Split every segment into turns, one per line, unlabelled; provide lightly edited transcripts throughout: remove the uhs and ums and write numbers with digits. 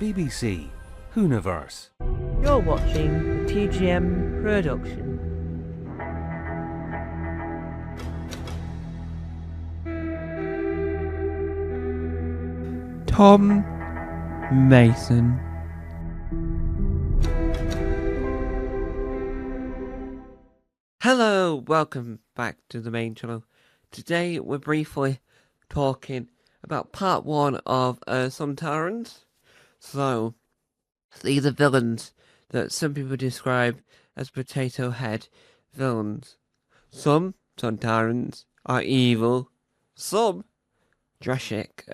BBC Hooniverse.
You're watching the TGM production.
Tom Mason. Hello, welcome back to the main channel. Today we're briefly talking about part 1 of Sontarans. So, these are villains that some people describe as potato head villains. Some Sontarans are evil, some Strax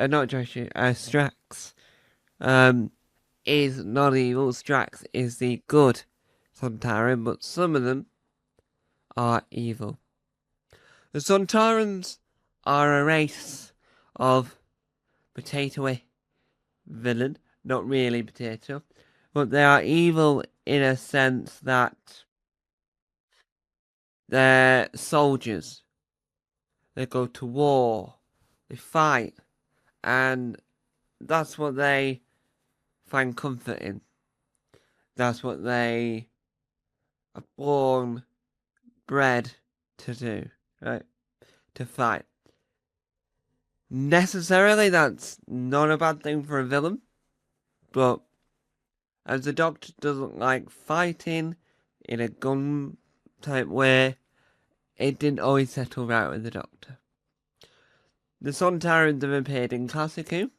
is not evil. Strax is the good Sontaran, but some of them are evil. The Sontarans are a race of potatoey villain, not really potato, but they are evil in a sense that they're soldiers. They go to war, they fight, and that's what they find comfort in. That's what they are bred to do, right? To fight. Necessarily, that's not a bad thing for a villain, but as the Doctor doesn't like fighting in a gun type way, it didn't always settle right with the Doctor. The Sontarans have appeared in Classic Who,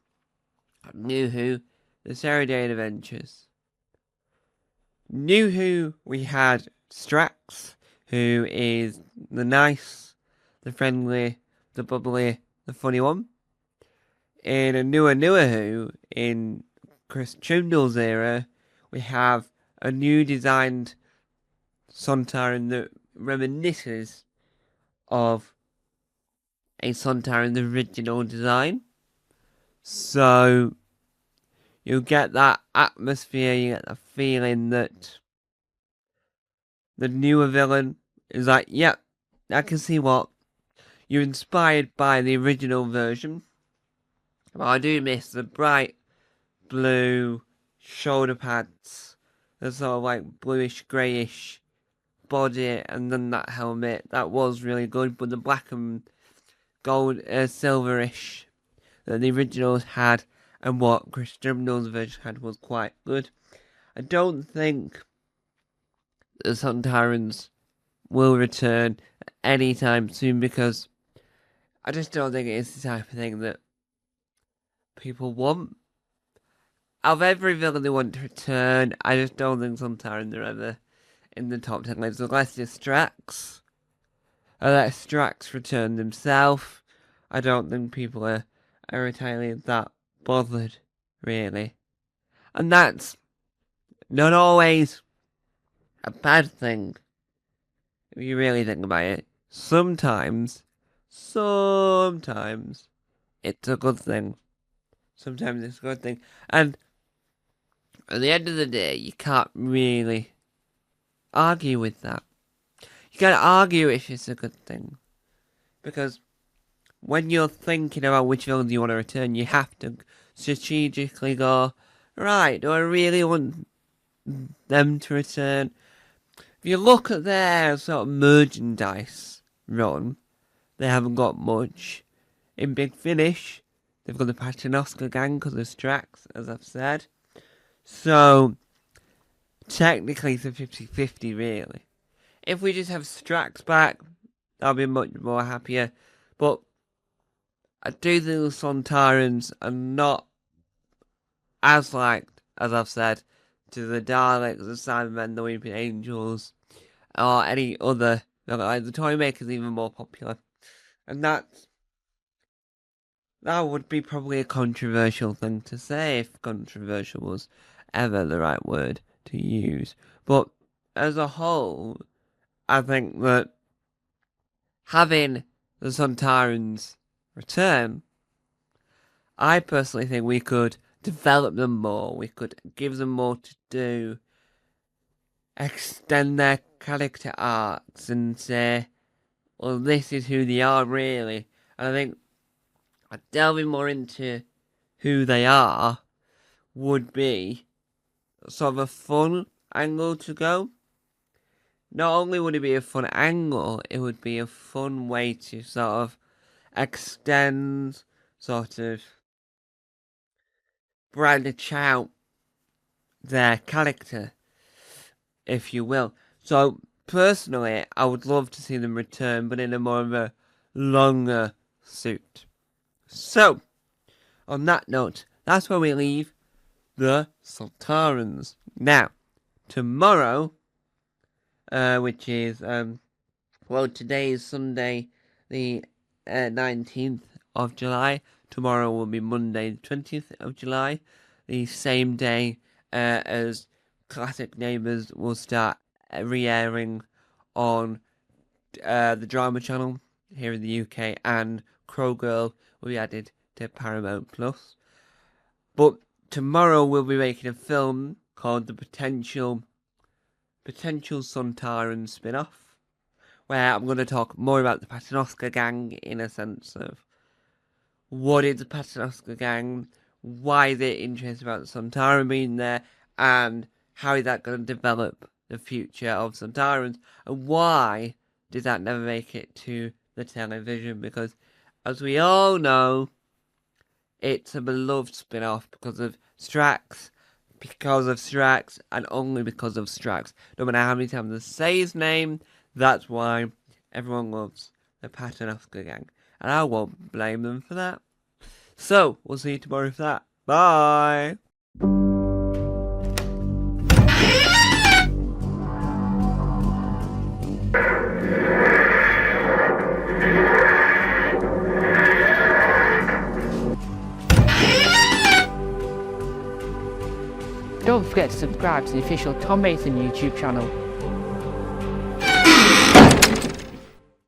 New Who, the Sarah Jane Adventures. New Who, we had Strax, who is the nice, the friendly, the bubbly, the funny one. In a newer Who, in Chris Chibnall's era, we have a new designed Sontaran that reminisces of a Sontaran, the original design. So you get that atmosphere, you get the feeling that the newer villain is like, yep, I can see what you're inspired by the original version. But I do miss the bright blue shoulder pads, the sort of like bluish greyish body, and then that helmet. That was really good, but the black and gold, silverish that the originals had and what Chris Chibnall's version had was quite good. I don't think the Sontarans will return anytime soon because I just don't think it is the type of thing that people want. Of every villain they want to return, I just don't think Sontarans are ever in the top 10 lists unless it's Strax. Unless Strax return himself, I don't think people are entirely that bothered, really. And that's not always a bad thing, if you really think about it. Sometimes it's a good thing. Sometimes it's a good thing. And at the end of the day, you can't really argue with that. You can't argue if it's a good thing. Because when you're thinking about which villains you want to return, you have to strategically go, right, do I really want them to return? If you look at their sort of merchandise run, they haven't got much. In Big Finish, they've got the Paternoster gang because of Strax, as I've said. So, technically it's a 50-50 really. If we just have Strax back, I'll be much more happier. But I do think the Sontarans are not as liked, as I've said, to the Daleks, the Cybermen, the Weeping Angels, or any other. Like the Toymaker's even more popular. And that would be probably a controversial thing to say, if controversial was ever the right word to use. But as a whole, I think that having the Sontarans return, I personally think we could develop them more. We could give them more to do, extend their character arcs, and say, well, this is who they are really. And I think delving more into who they are would be sort of a fun angle to go. Not only would it be a fun angle, it would be a fun way to sort of extend, sort of branch out their character, if you will. So, personally, I would love to see them return, but in a more of a longer suit. So, on that note, that's where we leave the Sontarans. Now, tomorrow, which is, today is Sunday, the 19th of July. Tomorrow will be Monday, the 20th of July. The same day as Classic Neighbours will start re-airing on the drama channel here in the UK, and Crow Girl will be added to Paramount Plus. But tomorrow we'll be making a film called the Potential Sontarans spin-off, where I'm going to talk more about the Paternoster gang in a sense of what is the Paternoster gang, why they're interested about the Sontaran being there, and how is that going to develop the future of Sontarans, and why did that never make it to the television? Because, as we all know, it's a beloved spin-off because of Strax, and only because of Strax. No matter how many times they say his name, that's why everyone loves the Paternoster gang. And I won't blame them for that. So, we'll see you tomorrow for that. Bye!
Don't forget to subscribe to the official Tom Mason YouTube channel.